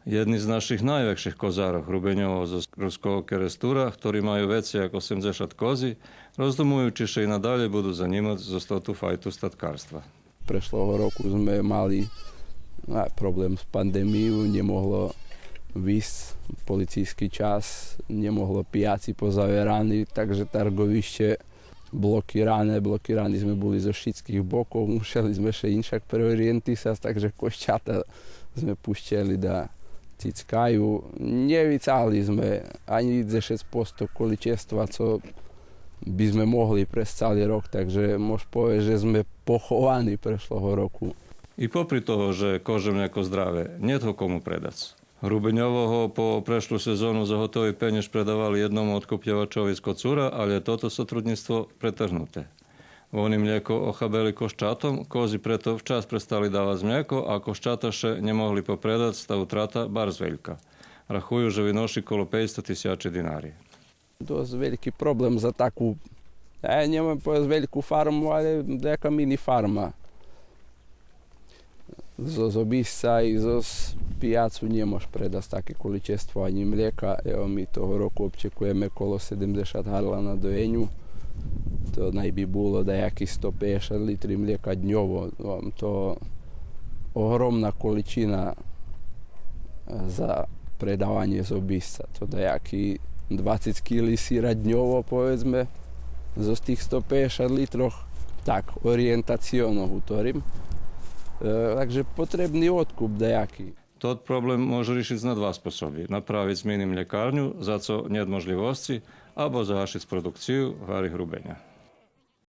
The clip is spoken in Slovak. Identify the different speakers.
Speaker 1: Jedni z našich najväkších kozárov, Hrubeňovo zo Ruského Kerestúra, ktorí majú veci ako 80 kozy, rozdumujú, či i nadalje budú zanimať zo stotu fajtu statkárstva.
Speaker 2: Prešlého roku sme mali problém s pandémiou, nemohlo výsť policijský čas, nemohlo pijaci pozaveraní, takže targovište blokirané sme boli zo všetkých bokov, museli sme še inšak preorientisať, takže košťata sme puštili da cickaju. Nevycali sme ani 6% količestva, co by sme mohli pre celý rok, takže môžem povedať, že sme pochovaní prešlého roku.
Speaker 1: I popri toho, že kože mlieko zdravé, nie ho komu predať. Hrubeňovo ho po preшлú sezónu za hotový peniaž predávali jednomu odkupievačovi z Kocúra, ale toto sotrudníctvo pretrhnuté. Oni mlieko ochabeli koščatom, kozy preto včas prestali dávať mlieko a koščataše nemohli popredať, sta utrata barz veľká. Rachujú, že vynoší kolo 500 000 dinári.
Speaker 2: Dosť veľký problém za takú, nemôžem povedať veľkú farmu, ale nejaká mini farma. Zo obísca i zo pijacu nemôž predať také količestvo ani mlieka. My toho roku občekujeme kolo 70 harla na dojenju. To najby bolo dajakých 150 litri mlijeka dňovo. To ohromná količina za predávanie z obísca. To dajaký 20 kg síra dňovo, povedzme, zo tých 150 litroch, tak orientaciono utorím. Takže potrebný odkup dajaký.
Speaker 1: Tот problém môže riešiť na dva spôsoby. Napraviť zmeny mliekárňu, za co nie možlivosti, alebo zahašiť produkciu v Hári Hrubeňa.